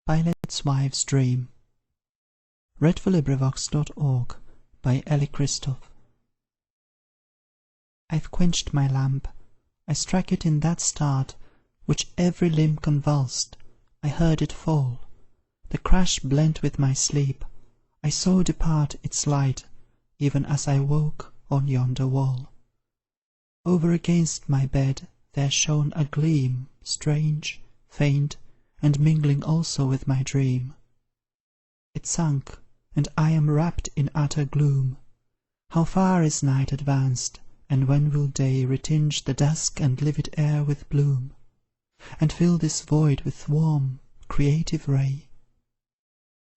Pilate's Wife's Dream. Ellis. I've quenched my lamp, I struck it in that start Which every limb convulsed, I heard it fall, the crash blent with my sleep, I saw depart its light, even as I woke on yonder wall. Over against my bed there shone a gleam, strange, faint, and mingling also with my dream. It sunk, and I am wrapped in utter gloom. How far is night advanced, and when will day retinge the dusk and livid air with bloom, and fill this void with warm, creative ray?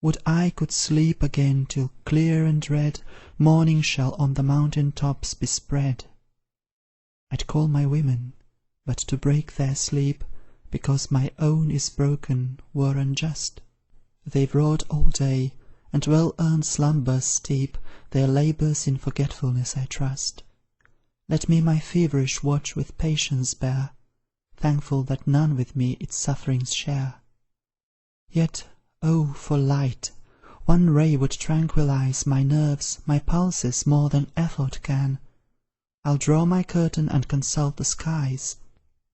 Would I could sleep again till clear and red morning shall on the mountain tops be spread. I'd call my women, but to break their sleep, because my own is broken, were unjust. They've wrought all day, and well-earned slumbers steep their labours in forgetfulness, I trust. Let me my feverish watch with patience bear, thankful that none with me its sufferings share. Yet, oh, for light! One ray would tranquillize my nerves, my pulses, more than effort can. I'll draw my curtain and consult the skies.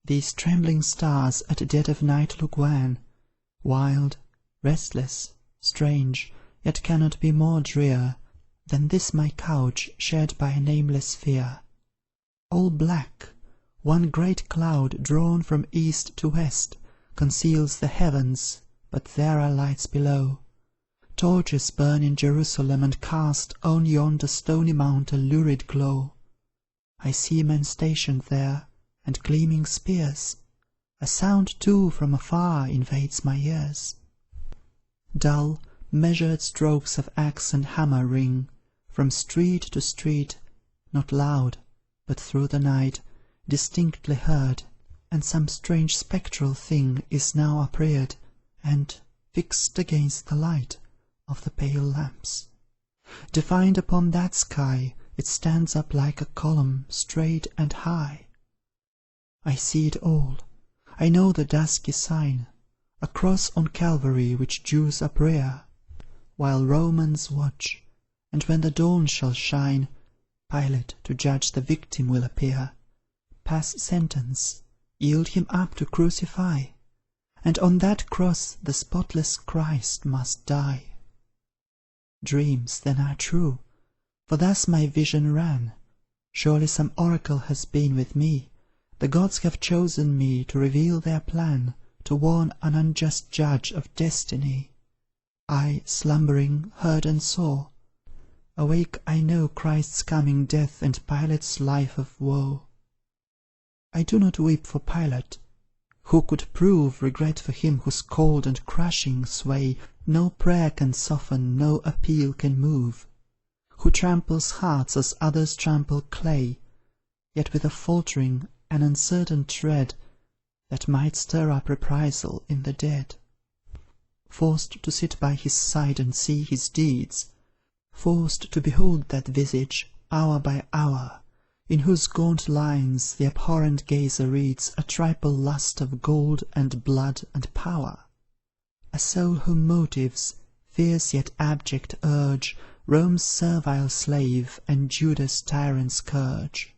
These trembling stars at dead of night look wan, wild, restless, strange, yet cannot be more drear Than this my couch shared by a nameless fear. All black, one great cloud drawn from east to west Conceals the heavens, but there are lights below. Torches burn in Jerusalem and cast On yonder stony mount a lurid glow. I see men stationed there, and gleaming spears. A sound, too, from afar invades my ears. Dull, measured strokes of axe and hammer ring From street to street, not loud, but through the night Distinctly heard, and some strange spectral thing Is now upreared, and, fixed against the light Of the pale lamps, defined upon that sky, It stands up like a column, straight and high. I see it all, I know the dusky sign, A cross on Calvary which Jews uprear, While Romans watch, and when the dawn shall shine, Pilate to judge the victim will appear, Pass sentence, yield him up to crucify, And on that cross the spotless Christ must die. Dreams, then, are true, for thus my vision ran. Surely some oracle has been with me, The gods have chosen me to reveal their plan, To warn an unjust judge of destiny. I, slumbering, heard and saw. Awake, I know Christ's coming death and Pilate's life of woe. I do not weep for Pilate. Who could prove regret for him whose cold and crushing sway No prayer can soften, no appeal can move? Who tramples hearts as others trample clay, Yet with a faltering, an uncertain tread, That might stir up reprisal in the dead. Forced to sit by his side and see his deeds, Forced to behold that visage, hour by hour, In whose gaunt lines the abhorrent gazer reads A triple lust of gold and blood and power. A soul whom motives, fierce yet abject, urge Rome's servile slave and Judas' tyrant scourge.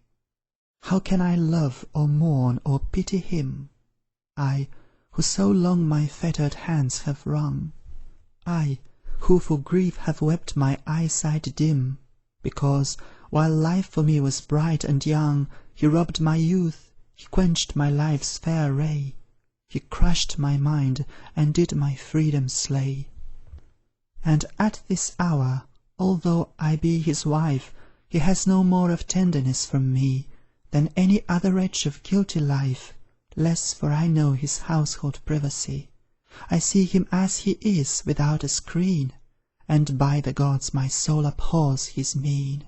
How can I love, or mourn, or pity him? I, who so long my fettered hands have wrung. I, who for grief have wept my eyesight dim, Because, while life for me was bright and young, He robbed my youth, he quenched my life's fair ray, He crushed my mind, and did my freedom slay. And at this hour, although I be his wife, He has no more of tenderness from me Than any other wretch of guilty life, Less, for I know his household privacy. I see him as he is, without a screen, And by the gods my soul abhors his mien.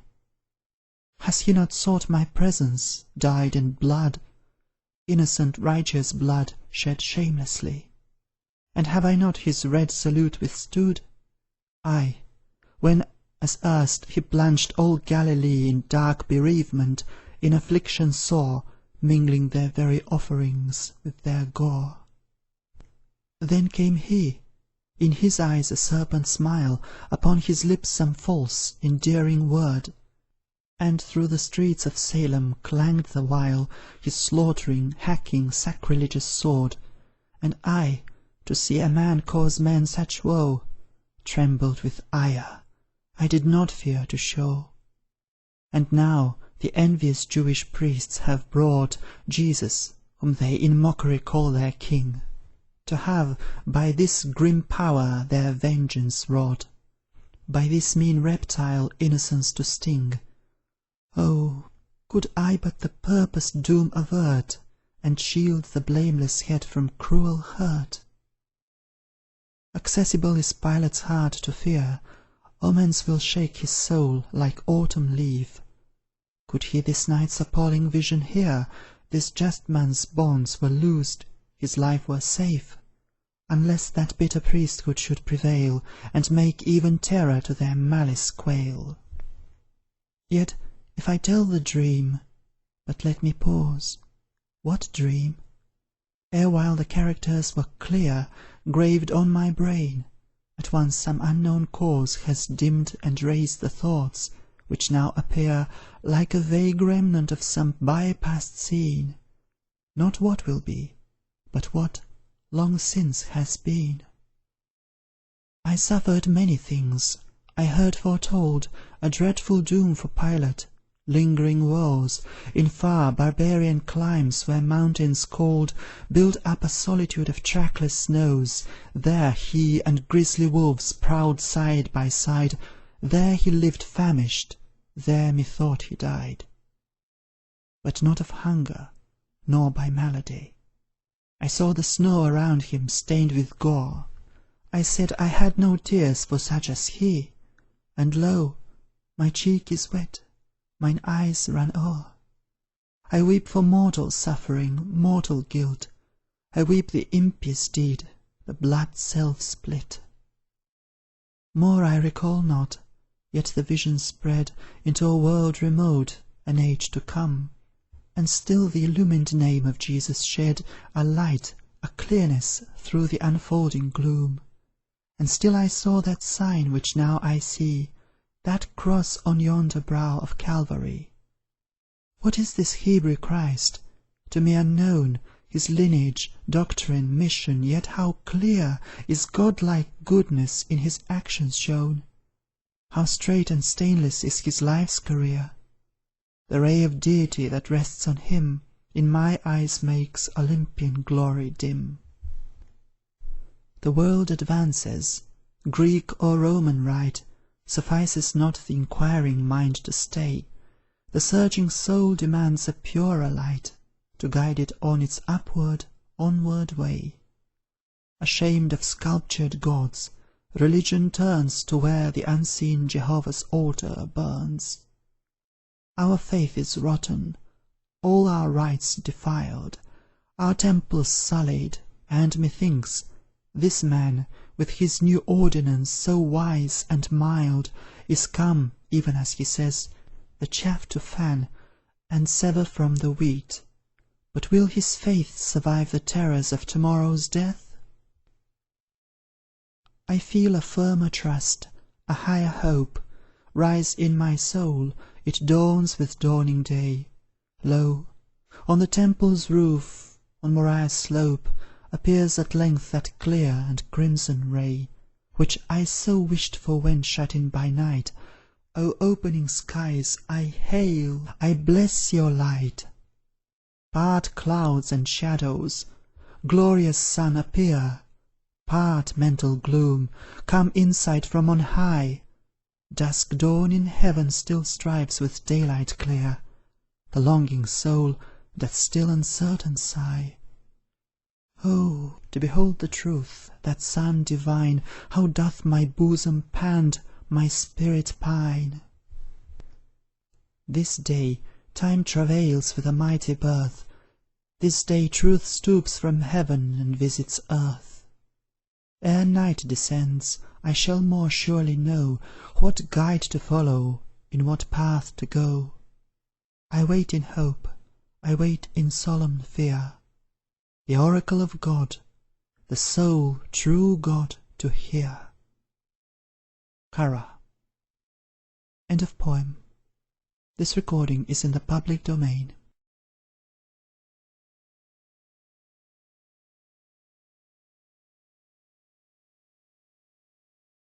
Has he not sought my presence, dyed in blood, Innocent righteous blood shed shamelessly? And have I not his red salute withstood? I, when, as erst, he plunged all Galilee In dark bereavement, in affliction sore, Mingling their very offerings with their gore. Then came he, In his eyes a serpent smile, upon his lips some false, endearing word, and through the streets of Salem clanged the while his slaughtering, hacking, sacrilegious sword. And I, to see a man cause men such woe, trembled with ire, I did not fear to show. And now the envious Jewish priests have brought Jesus, whom they in mockery call their King, to have by this grim power their vengeance wrought, by this mean reptile innocence to sting. Oh, could I but the purposed doom avert, and shield the blameless head from cruel hurt! Accessible is Pilate's heart to fear, omens will shake his soul like autumn leaf. Could he this night's appalling vision hear, this just man's bonds were loosed, his life were safe, unless that bitter priesthood should prevail, and make even terror to their malice quail. Yet, if I tell the dream, but let me pause. What dream? Erewhile the characters were clear, graved on my brain. At once some unknown cause has dimmed and raised the thoughts, which now appear like a vague remnant of some by-past scene, not what will be, but what long since has been. I suffered many things. I heard foretold a dreadful doom for Pilate, lingering woes, in far barbarian climes where mountains cold build up a solitude of trackless snows. There he and grisly wolves prowled side by side, there he lived famished, there methought he died. But not of hunger, nor by malady. I saw the snow around him stained with gore. I said I had no tears for such as he, and lo, my cheek is wet, mine eyes run o'er. I weep for mortal suffering, mortal guilt. I weep the impious deed, the blood self-split. More I recall not, yet the vision spread into a world remote, an age to come, and still the illumined name of Jesus shed a light, a clearness through the unfolding gloom. And still I saw that sign which now I see, that cross on yonder brow of Calvary. What is this Hebrew Christ? To me unknown, his lineage, doctrine, mission, yet how clear is godlike goodness in his actions shown! How straight and stainless is his life's career! The ray of deity that rests on him in my eyes makes Olympian glory dim. The world advances, Greek or Roman rite, suffices not the inquiring mind to stay. The surging soul demands a purer light, to guide it on its upward, onward way. Ashamed of sculptured gods, religion turns to where the unseen Jehovah's altar burns. Our faith is rotten, all our rites defiled, our temples sullied, and methinks this man, with his new ordinance so wise and mild, is come, even as he says, the chaff to fan, and sever from the wheat. But will his faith survive the terrors of tomorrow's death? I feel a firmer trust, a higher hope, rise in my soul, it dawns with dawning day. Lo, on the temple's roof, on Moriah's slope, appears at length that clear and crimson ray, which I so wished for when shut in by night. O opening skies, I hail, I bless your light. Part clouds and shadows, glorious sun, appear. Part mental gloom, come insight from on high. Dusk dawn in heaven still strives with daylight clear. The longing soul doth still uncertain sigh. Oh, to behold the truth, that sun divine, how doth my bosom pant, my spirit pine! This day time travails with a mighty birth, this day truth stoops from heaven and visits earth. Ere night descends, I shall more surely know what guide to follow, in what path to go. I wait in hope, I wait in solemn fear. The oracle of God, the sole true God, to hear. Currer. End of poem. This recording is in the public domain.